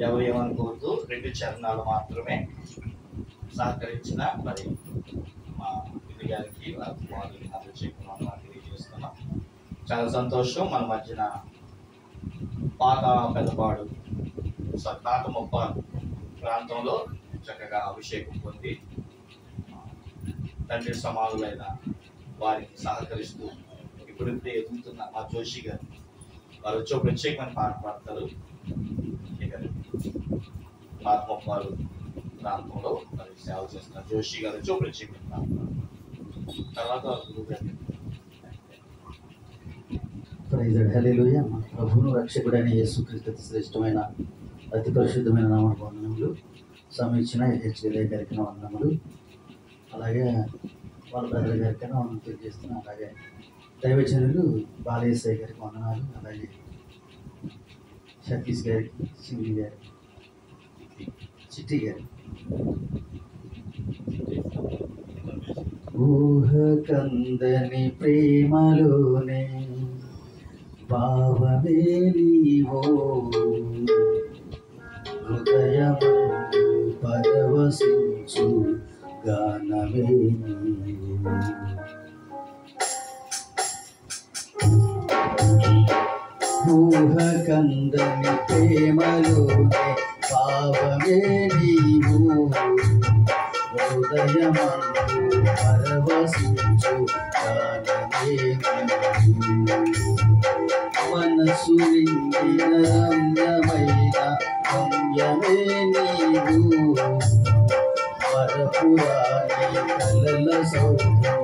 ఎవరు ఏమనుకోవద్దు, 2 చరణాలు మాత్రమే. సహకరించిన మరి మా ఇది గారికి వారికి తెలియజేస్తున్నాం. చాలా సంతోషం. మన మధ్యన పాత పెద్దపాడు పాత మొప్ప ప్రాంతంలో చక్కగా అభిషేకం పొంది తండ్రి సమానులైన వారికి సహకరిస్తూ ఇప్పుడిప్పుడే ఎదుగుతున్న మా జోషి గారు వారు వచ్చి ప్రత్యేకమైన పాట పాడతారు. ఆత్మపాలు ప్రాంతంలో మరి సేవ చేస్తున్నారు. జోషి గారు వచ్చి ప్రత్యేకమైన పాట తర్వాత హల్లెలూయా. మన ప్రభువును రక్షకుడైన యేసుక్రీస్తు శ్రేష్టమైన అతి పరిశుద్ధమైన నామమున వందనములు. సమీక్షణ హెచ్డి గారికి వందనములు. అలాగే వాళ్ళ బ్రదర్ గారికి వందనం తెలియజేస్తున్నాను. అలాగే దైవజనులు బాలేశ్వరి గారికి వందనాలు. అలాగే సతీష్ గారికి, సింగి గారికి, చిట్టి గారికి. ఊహ కందని ప్రేమలోనే భావమే నీవో, హృదయము పరవశించు గానమే నీవో. ఊహ కందని ప్రేమలోనే భావమే నీవు, హృదయమందు పరవశించు గానమే నీవు. మనసు నిండిన రమ్యమైన గమ్యమే నీవు, మరపురాని కలల సౌధం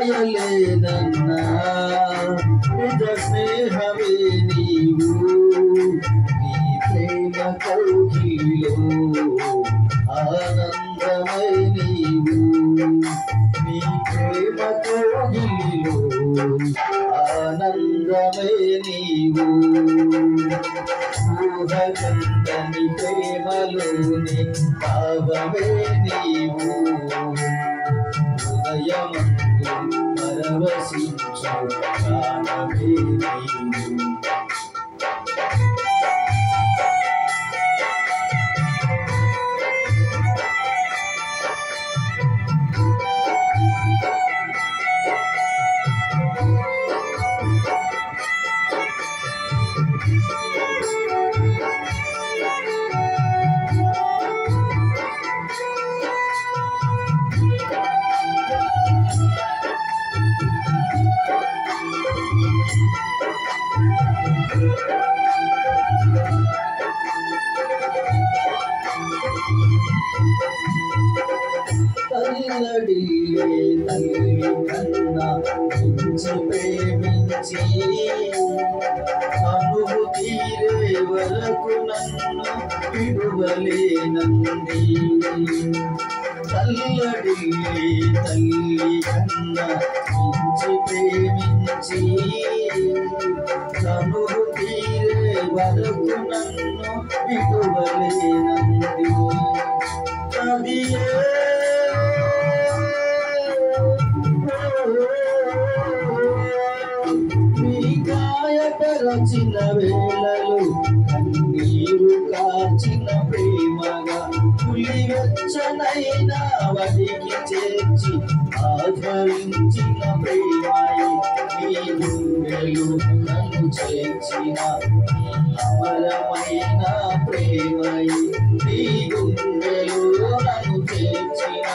ఎడబాయలేనన్నా నిజ స్నేహమే నీవు నీ ప్రేమ కౌగిలిలో ఆనందమై నీవు నీ ప్రేమ కౌగిలిలో ఆనందమై నీవు ఊహకందని ప్రేమలోని భావమే నీవు హృదయమందు పరవశించు ప్రాణమే నీవు తల్లడిల్లే తల్లి కన్నా మించి ప్రేమించి అనువు తీరే వరకు నన్ను విడువలేనంది తల్లడిల్లే తల్లి కన్నా మించి ప్రేమించి అనువు తీరే వరకు నన్ను విడువలేనంది అది గాయపరచిన వేళలు కన్నీరు కాచిన ప్రేమగా పులివెచ్చనైన వాటికి చేర్చి ఆదరించిన ప్రేమయే నీ గుండెలు నన్ను చేర్చిన అమరమైన ప్రేమయే నీ గుండెలు నన్ను చేర్చిన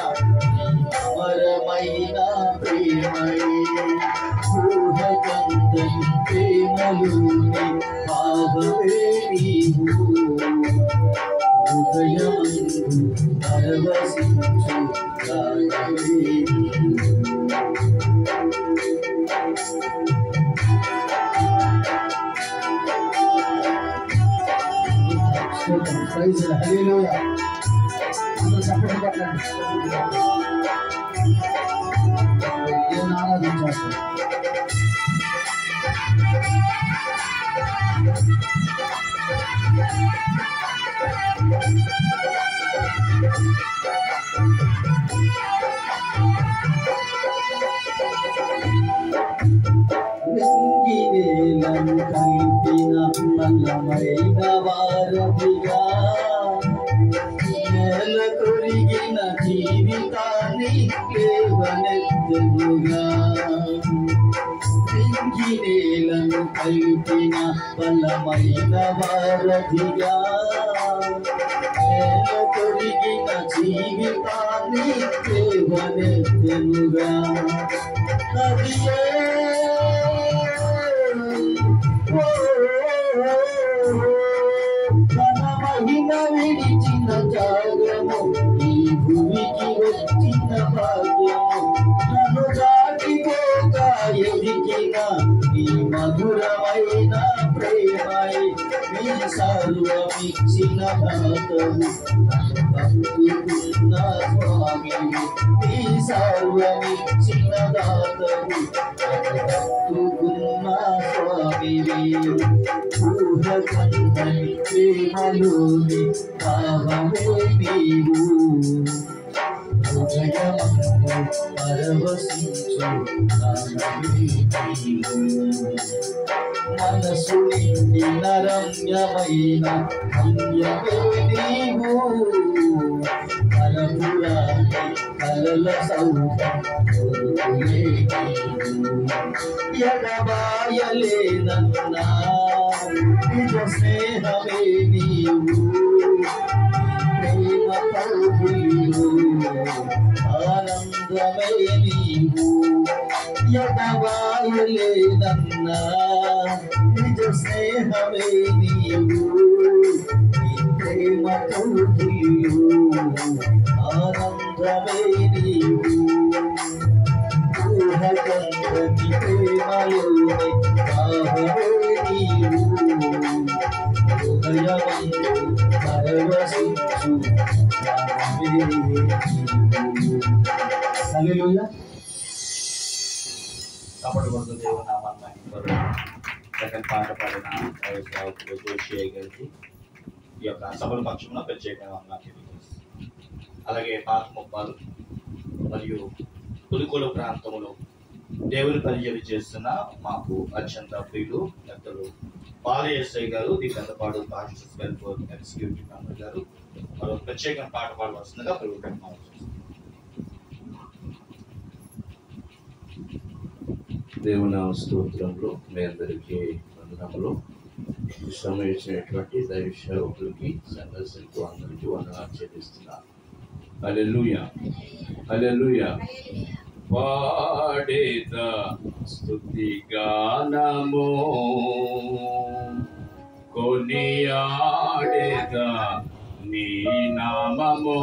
అమరమైన ప్రేమయే ఊహకందని ప్రేమలోని భావమే నీవు హృదయమందు పరవశించు ప్రాణమే ప్రైజ్ హల్లెలూయా అందరూ చప్పట్లు కొట్టండి దేవుని ఆరాధించాలి నింగినేలను కలిపిన బలమైన వారధిగా నేల కొరిగిన జీవితాన్ని లేవనెత్తెనుగా నింగినేలను కలిపిన బలమైన వారధిగా నేల కొరిగిన జీవితాన్ని లేవనెత్తెనుగా నదియే తన మహిమ విడిచిన జాగము ఈ భూమికి వచ్చిన భాగ్యము నన్ను దాటిపోగా ఎదిగిన ఈ మధురమైన ప్రేమై నీ సర్వమిచ్చిన దాతవు భక్తుకున్న స్వామివి నీ సర్వమిచ్చిన దాతవు భక్తుకున్న స్వామివి ఊహకందని ప్రేమలోని భావమే నీవు హృదయమందు పరవశించు ప్రాణమే నీవు మనసు నిండిన రమ్యమైన పుణ్యమే నీవు కలపురాని కలల సౌధం ఎడబాయలేనన్నా నిజ స్నేహమే నీవు ప్రేమ కౌగిలిలో ఆనందమే నీవు ఎడబాయలేనన్నా నిజ స్నేహమే నీవు ప్రేమతో ఆనందమే నీవు ఊహకందటి ప్రేమలోని భావమే నీవు హృదయమందు పరవశించు హల్లెలూయా. కాబట్టి కొంత దేవుని నామాన్ని సెకండ్ పాట పాడిన జోషి గారికి ఈ యొక్క సభల పక్షంలో ప్రత్యేకంగా తెలియజేస్తుంది. అలాగే పాత ముప్పాలు మరియు పులికోలు ప్రాంతంలో దేవుని పరిచయం చేస్తున్న మాకు అత్యంత ప్రియులు పెద్దలు బాలయేశ్వరి గారు, the Peddapadu pastors welfare executive member గారు మరో ప్రత్యేకంగా పాట పాడవలసిందిగా ప్రభుత్వం. దేవుని స్తోత్రంలో మీ అందరికీ వందనములు. సమయించినటువంటి దైవ సేవకులకి సందర్శకులకు అందరికీ వందనాలు చెల్లిస్తున్నాను. హల్లెలూయా హల్లెలూయా. పాడేద స్తుతి గానము కొనియాడేద నీ నామము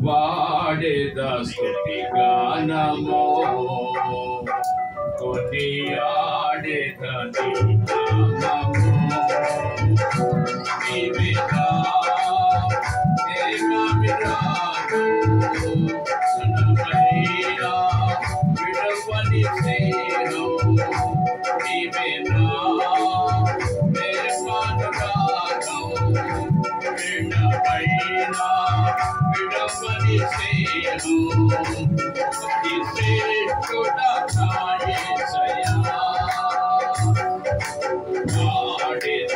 వాడేద స్తుతి గానము కొనియాడేద నీ నామము నీవేనా ఏకమిరాను సనమైనా విడవని సేను నీవేనా ఏకమిరాను విడవైనా విడవని సేను శ్రేష్ఠుడా యేసయ్యా వాడేద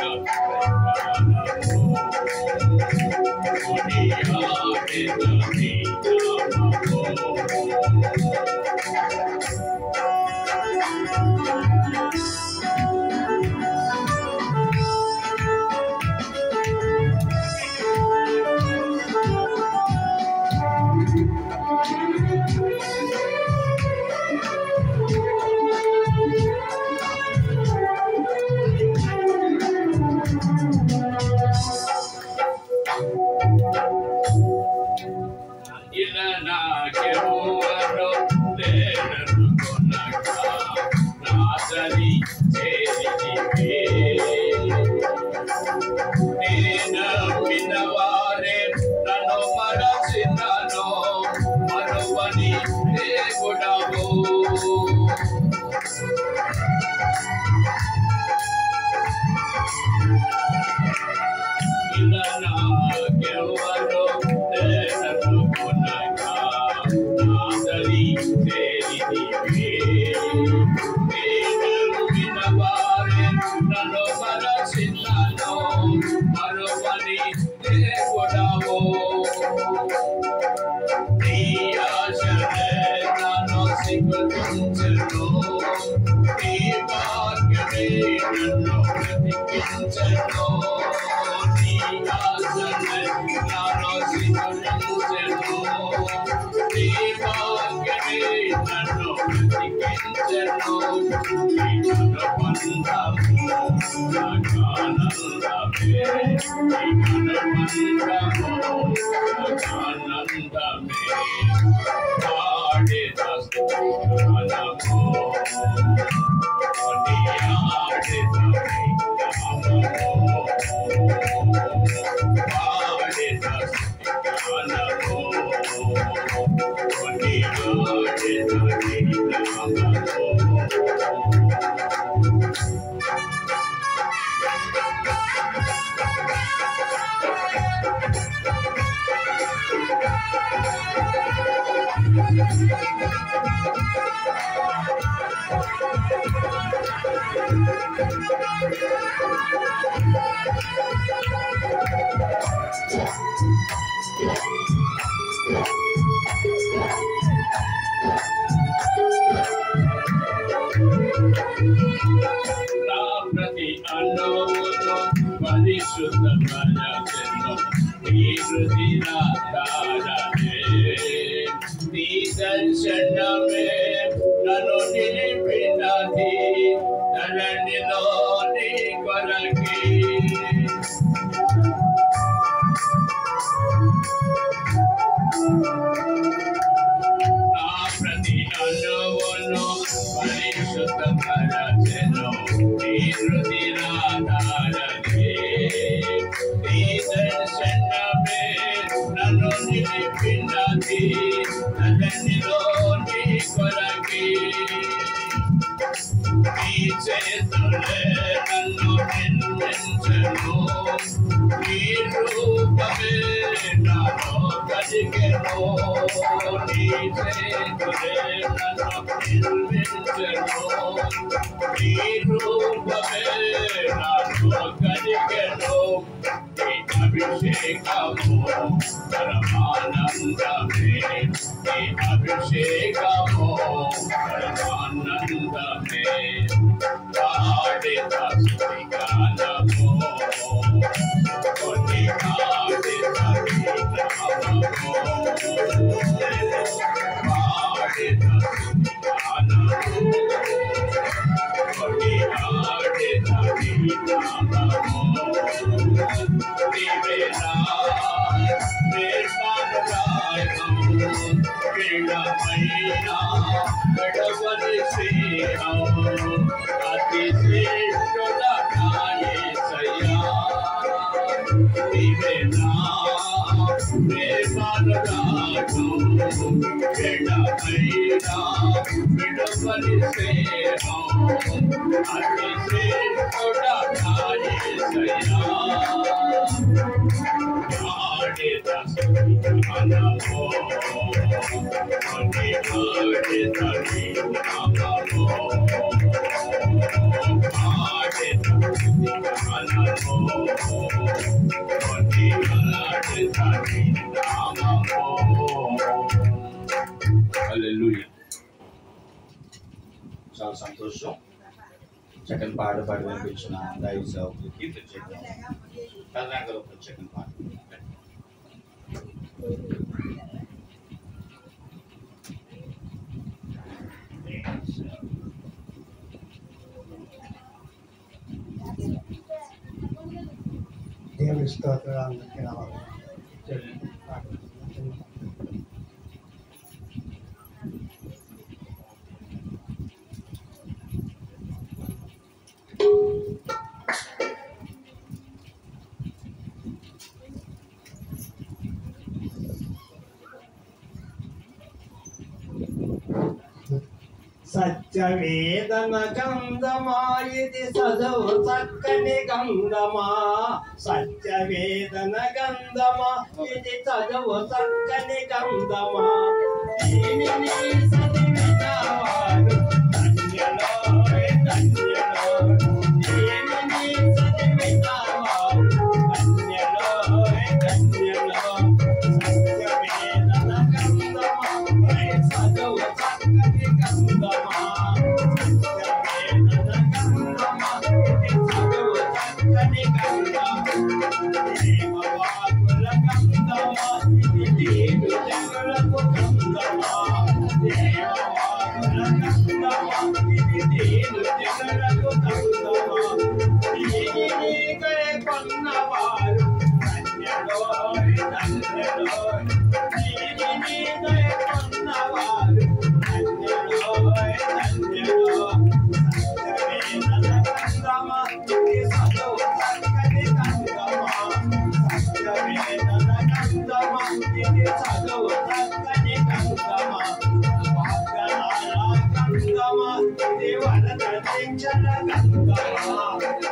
కొరకే నా ప్రతి అణువును పరిశుద్ధపరచెను నీ రుధిరాధారకే నీ దర్శనమే నన్ను నిలిపినది నన్నిలో నీ కొరకే నీ చేతులే నన్ను నిర్మించెను నీ రూపమే నాలో కలిగెను నీ చేతులే నన్ను నిర్మించెను నీ రూపమే నాలో కలిగెను నీ అభిషేకము పరమానందమే నీ అభిషేకము పరమానందమే ఆడిత శ్రీగానము కొన్ని ఆడిత గీతము ఆడిత శ్రీగానము కొన్ని ఆడిత గీతము నీవేనా క్రీడమైనా గడవని శ్రీరాము అతి శ్రేష్ఠుడ నాయసయ్యా నీవేనా ప్రేమనురాగు క్రీడమైనా గడవని శ్రీరాము అతి శ్రేష్ఠుడ నాయసయ్యా చాలా సంతోషం. చక్కని పాట పాడి వినిపించిన దైవ సేవకులకి ప్రత్యేకంగా కర్ణాకర్ ప్రత్యేకం పాట. దేవుని స్తోత్రాలకి రావాలి. సత్యవేదన గంధమా ఇది చదువు చక్కని గంధమా సత్యవేదన గంధమా ఇది చదువు చక్కని గంధమా దీనిని చదివిన వారు ధన్యులో ధన్యులో దీనిని చదివిన వారు ధన్యులో ధన్యులో సత్యవేదన గంధమా ఇది చదువు చక్కని గంధమా సత్యవేదన గంధమా ఇది చదువు చక్కని గంధమా దేవవాకుల గంధమా ఇది దీను జనులకు గంధమా దేవవాకుల గంధమా ఇది దీను జనులకు గంధమా దీనికై కొన్నవారు ధన్యులో ధన్యులో దీనికై కొన్నవారు ధన్యులో ధన్యులో సత్యవేదన గంధమా ఇది చదువు చక్కని గంధమా సత్యవేదన గంధమా ఇది చదువు చక్కని గంధమా వాగ్దానాల గంధమా ఇది వరద దీక్షల గంధమా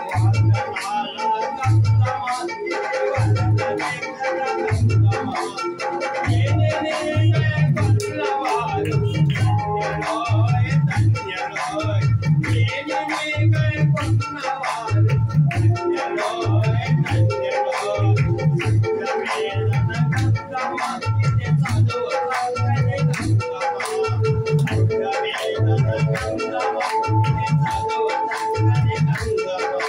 వాగ్దానాల గంధమా ఇది వరద దీక్షల గంధమా దీనికై కొన్నవారు ధన్యులో ధన్యులో దీనికై కొన్నవారు ధన్యులో ధన్యులో సత్యవేదన గంధమా ఇది చదువు చక్కని గంధమా సత్యవేదన గంధమా ఇది చదువు చక్కని గంధమా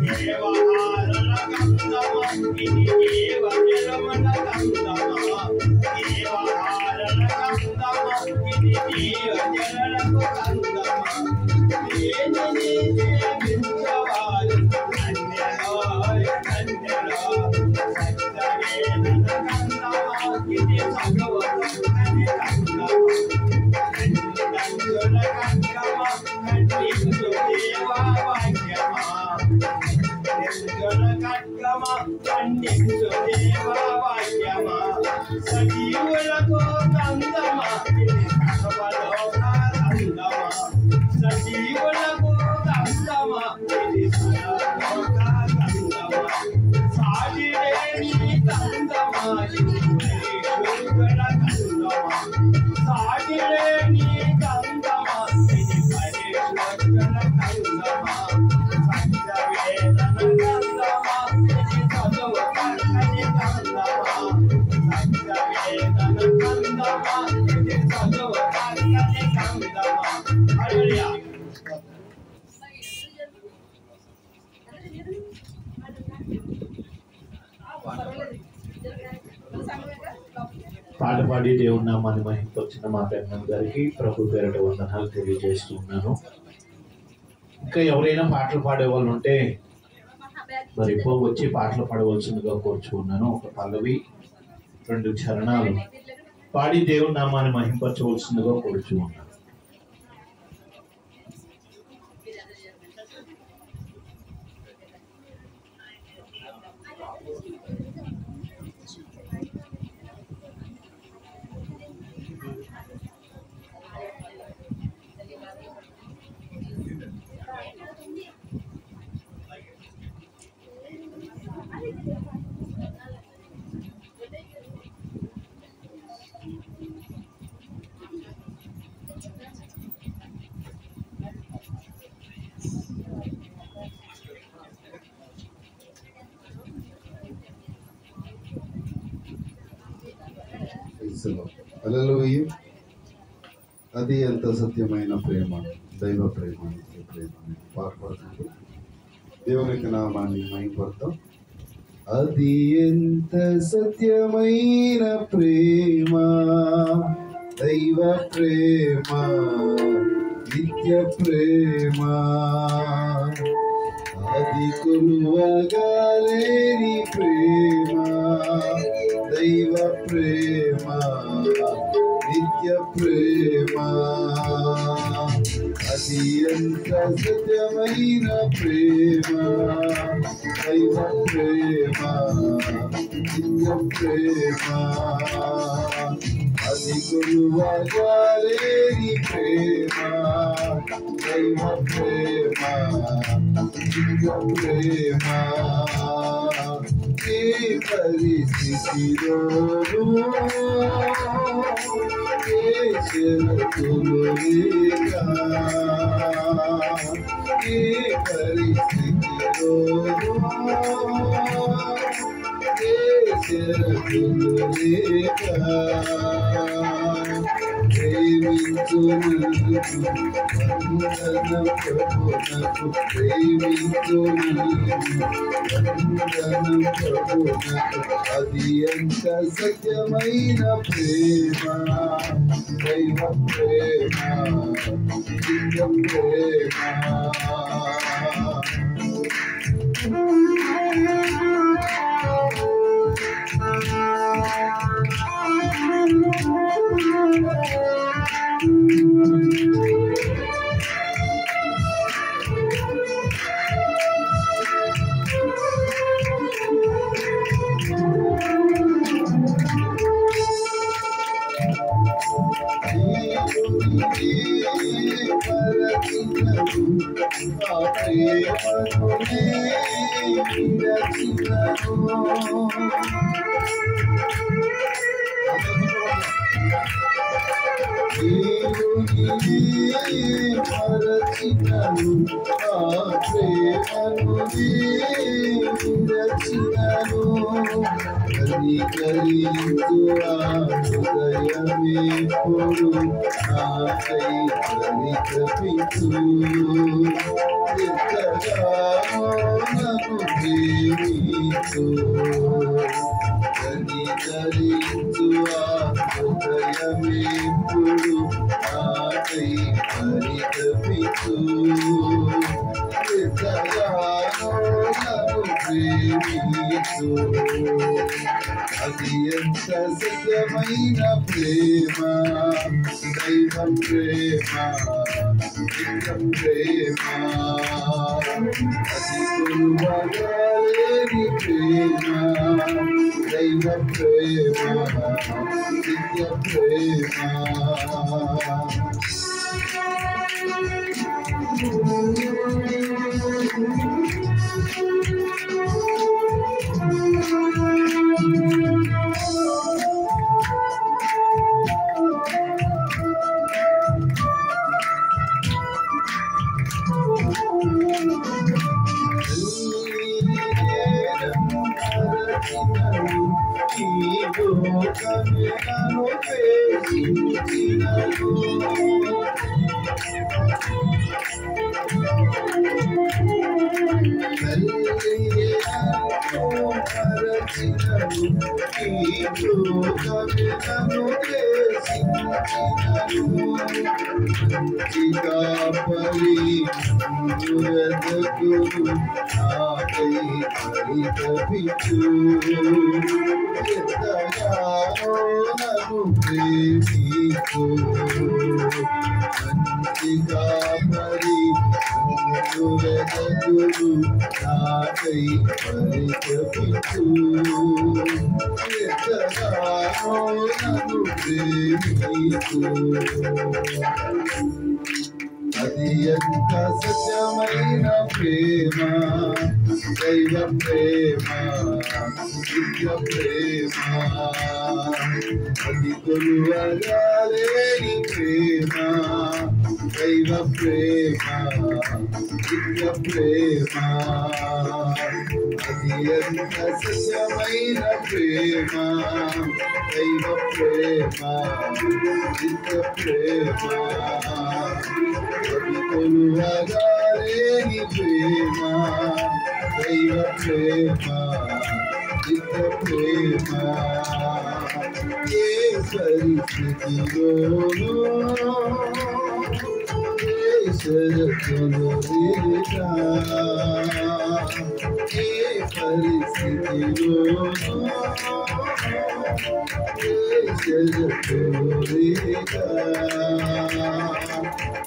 దేవహారుల గంధమా ఇది దేవ జలముల గంధమా దేవహారుల గంధమా ఇది దేవ జనులకు గంధమా దీనిని నిత్యుదేవ వాక్యమా సజీవులకు కందమా ఇది సర్వలోకానందమా సజీవులకు కందమా ఇది సర్వలోకానందమా సాగిలేని కందమా ఇది పరిశుద్ధుల కందమా సాగిలేని కందమా ఇది పరిశుద్ధుల కందమా పాట పాడి దేవుని నామాన్ని మహింపొచ్చిన మా పెద్దమ్మ గారికి ప్రభు పేరిట వందనాలు తెలియజేస్తున్నాను. ఇంకా ఎవరైనా పాటలు పాడే వాళ్ళు ఉంటే మరి వచ్చి పాటలు పాడవలసిందిగా కోరుచున్నాను. ఒక పల్లవి 2 చరణాలు పాడి దేవుని నామాన్ని మహింపరచవలసిందిగా కోరుచున్నాను. హల్లెలూయా. అది ఎంత సత్యమైన ప్రేమ, దైవ ప్రేమ, నిత్య ప్రేమ పాల్పడుతుంది. దేవునికి నామాన్ని మహిమపడతాం. అది ఎంత సత్యమైన ప్రేమ, దైవ ప్రేమ, నిత్య ప్రేమ, అది కొలువగాలేని ప్రేమ, దైవ ప్రేమ, నిత్య ప్రేమ, అది ఎంత సత్యమైన ప్రేమ, దైవ ప్రేమ, నిత్య ప్రేమ, అది కొలువగాలేని ప్రేమ, దైవ ప్రేమ, నిత్య ప్రేమ, ఏ పరిస్థితిలోనూ ఏ షరతులు లేక, ఏ పరిస్థితిలోనూ ఏ షరతులు లేక ప్రేమించు వందనం ప్రభునకు, ప్రేమించు వందనం ప్రభునకు, అది ఎంత సత్యమైన ప్రేమ, దైవ ప్రేమ, నిత్య ప్రేమ. అది ఎంత సత్యమైన ప్రేమ, దైవ ప్రేమ, నిత్య ప్రేమ, అది కొలువగాలేని ప్రేమ, ప్రేమ నిత్య ప్రేమ అది ఎంత సత్యమైన ప్రేమ దైవ ప్రేమ నిత్య ప్రేమ అది కొలువగాలేని ప్రేమ దైవ ప్రేమ నిత్య ప్రేమ అది ఎంత సత్యమైన ప్రేమ దైవ ప్రేమ నిత్య ప్రేమ కొలువగాలేని ప్రేమ దైవ ప్రేమ నిత్య ప్రేమ ఏ పరిస్థితిలోనూ ఏ షరతులు లేక ఏ పరిస్థితిలోనూ ఏ షరతులు లేక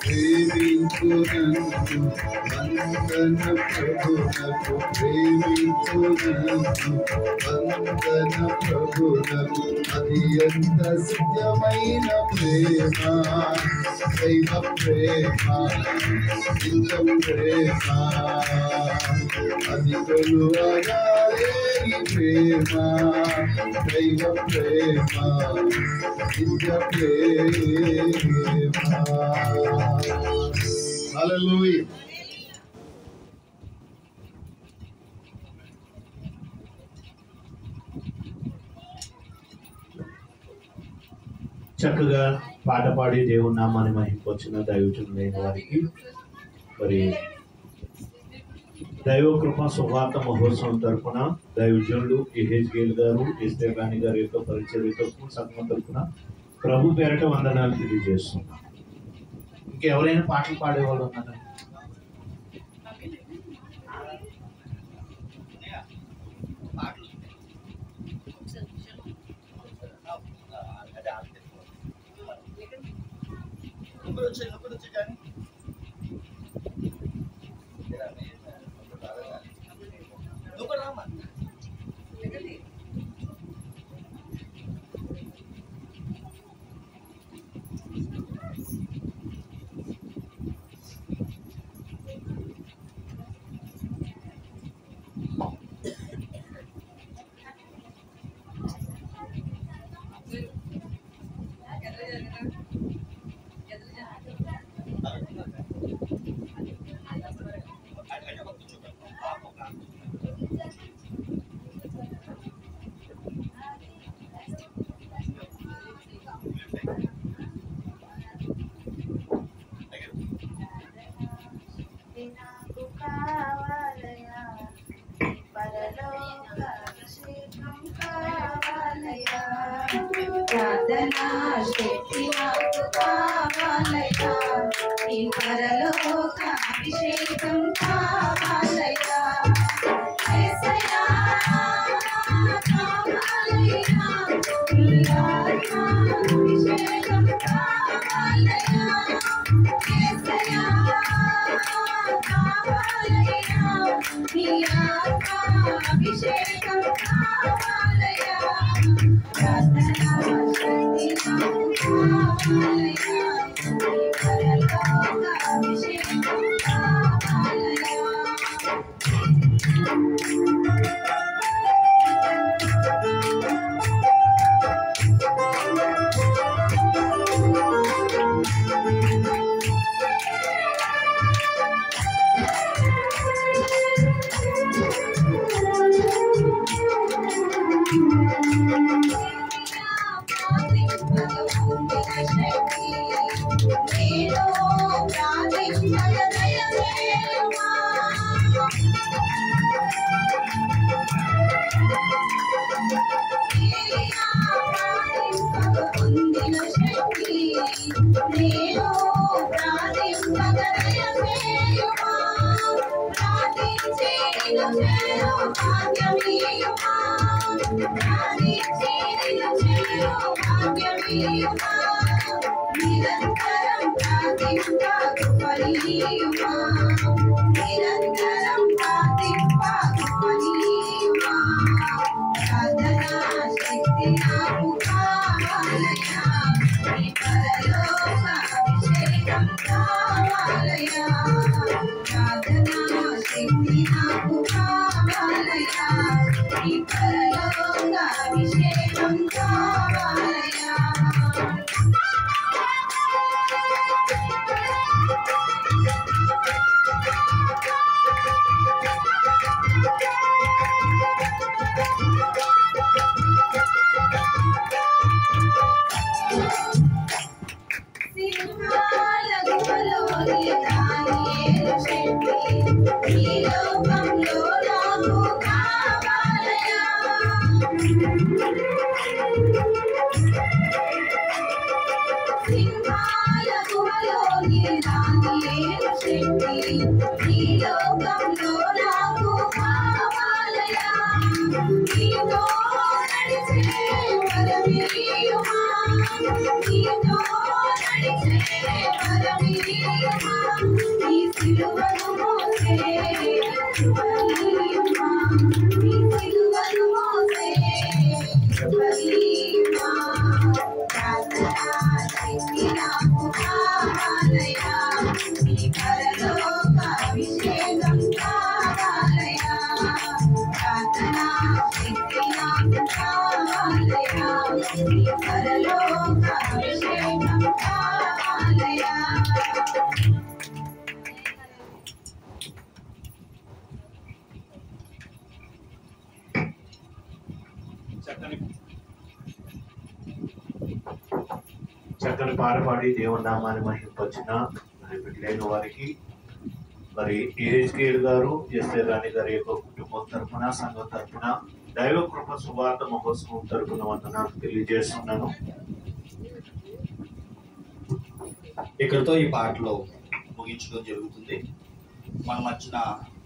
ప్రేమించునందు వందన ప్రభునకు ప్రేమించునందు వందన ప్రభునకు అది ఎంత సత్యమైన ప్రేమ దైవ ప్రేమ నిత్య ప్రేమ అది కొలువగాలేని ప్రేమ దైవ ప్రేమ నిత్య ప్రేమ. హల్లెలూయా. చక్కగా పాట పాడి దేవుని నామాన్ని మహింపొచ్చిన దైవజనులైన వారికి మరి దైవ కృప సువార్త మహోత్సవం తరఫున దైవజనులు ఎహెచ్కేల్ గారు ఎస్తేబాని గారి యొక్క పరిచర్యతో సంఘం తరఫున ప్రభు పేరట వందనాలు తెలియజేస్తున్నాం. ఇంకెవరైనా పాటలు పాడేవాళ్ళు ఉన్నారా? ప్రార్థనా శక్తి నాకు కావాలయ్యా, నీ పరలోక అభిషేకం కావాలయ్యా, యేసయ్యా కావాలయ్యా, నీ ఆత్మ అభిషేకం కావాలయ్యా, యేసయ్యా కావాలయ్యా, నీ ఆత్మ అభిషేకం కావాలయ్యా. చక్కని పాట పాడి దేవుని నామాన్ని మహింపొచ్చిన మరి బిడ్డలైన వారికి మరి ఏహెచ్కేల్ గారు ఎస్ఏ రాణి గారి యొక్క కుటుంబం తరఫున సంఘం తరఫున దైవ కృప సువార్త మహోత్సవం తరఫున వందనాలు తెలియజేస్తున్నాను. ఇక్కడితో ఈ పాటలో ముగించడం జరుగుతుంది. మన మధ్యన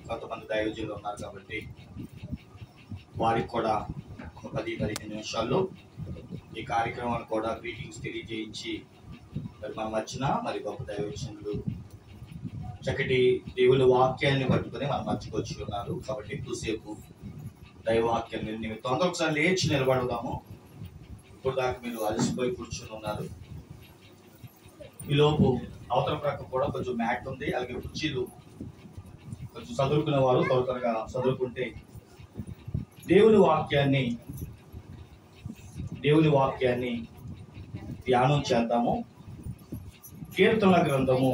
కొంతమంది దైవజనులు ఉన్నారు కాబట్టి వారికి కూడా ఒక 10-15 నిమిషాల్లో ఈ కార్యక్రమాన్ని కూడా గ్రీటింగ్స్ తెలియజేయించి మరి మన మధ్యన మరి గొప్ప దైవజనులు చక్కటి దేవుని వాక్యాన్ని పట్టుకుని మన మధ్యకు వచ్చి ఉన్నారు కాబట్టి ఎక్కువసేపు దైవవాక్యాన్ని నిమిత్తం అందరూ ఒకసారి లేచి నిలబడదాము. ఇప్పుడు దాకా మీరు అలసిపోయి కూర్చొని ఉన్నారు. ఈలోపు అవతల ప్రక్క కూడా కొంచెం మ్యాట్ ఉంది, అలాగే కుర్చీలు కొంచెం చదువుకునే వారు త్వరగా చదువుకుంటే దేవుని వాక్యాన్ని ధ్యానం చేద్దాము. కీర్తనల గ్రంథము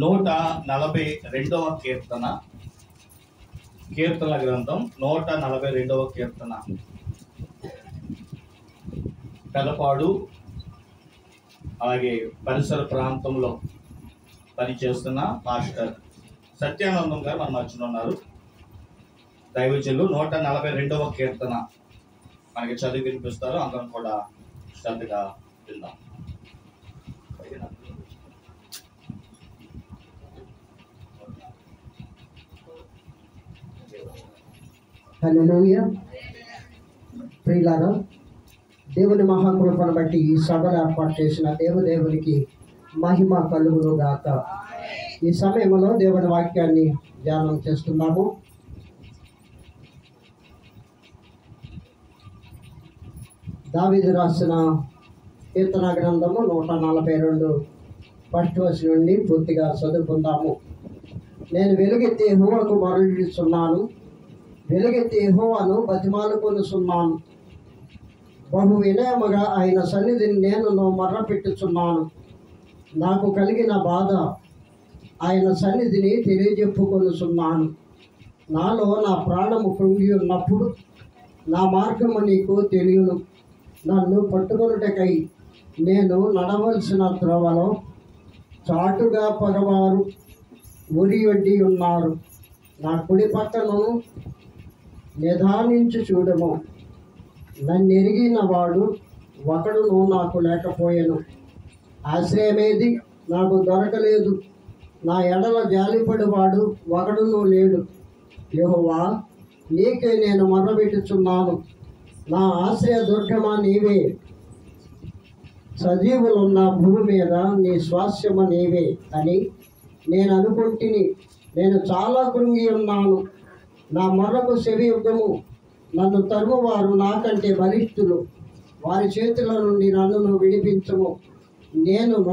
142వ కీర్తన. కీర్తనల గ్రంథం 142వ కీర్తన. పెదపాడు అలాగే పరిసర ప్రాంతంలో పనిచేస్తున్న పాస్టర్ సత్యానందం గారు మన మధ్యన ఉన్నారు. దైవజనులు 142వ కీర్తన మనకి చదివి వినిపిస్తారు. అందరం కూడా శ్రద్ధగా విందాం. హల్లెలూయా. ప్రియులారా, దేవుని మహాకృపను బట్టి ఈ సభను ఏర్పాటు చేసిన దేవునికి మహిమ కలుగును గాక. ఈ సమయంలో దేవుని వాక్యాన్ని ధ్యానం చేస్తున్నాము. దావీదు రాసిన కీర్తన గ్రంథము 142 ఫస్ట్ వర్స్ నుండి పూర్తిగా చదువుకుందాము. నేను వెలుగెత్తి యెహోవాకు మొరలిస్తున్నాను, వెలుగెత్తి యెహోవాను బతిమాలుకొనుచున్నాను. బహు వినయముగా ఆయన సన్నిధిని నేను మొర్రపెట్టుచున్నాను. నాకు కలిగిన బాధ ఆయన సన్నిధిని తెలియజెప్పుకొనుచున్నాను. నాలో నా ప్రాణము కృంగి ఉన్నప్పుడు నా మార్గము నీకు తెలియను. నన్ను పట్టుకొనుటకై నేను నడవలసిన త్రోవలో చాటుగా పగవారు ఉరియొడ్డి ఉన్నారు. నా కుడి పక్కను నిదానించి చూడము. నన్నెరిగిన వాడు ఒకడును నాకు లేకపోయాను. ఆశ్రయమేది నాకు దొరకలేదు. నా ఎడల జాలిపడివాడు ఒకడును లేడు. యెహోవా, నీకే నేను మొర్రపెట్టుచున్నాను. నా ఆశ్రయ దుర్గమా నీవే. సజీవులున్న భూమి మీద నీ స్వాస్యము నీవే అని నేను అనుకుంటుని. నేను చాలా కృంగి ఉన్నాను. నా మొర్రకు చెవి యుద్ధము. నన్ను తరుమువారు నాకంటే బలిష్ఠులు. వారి చేతుల నుండి నన్ను విడిపించుము. నేను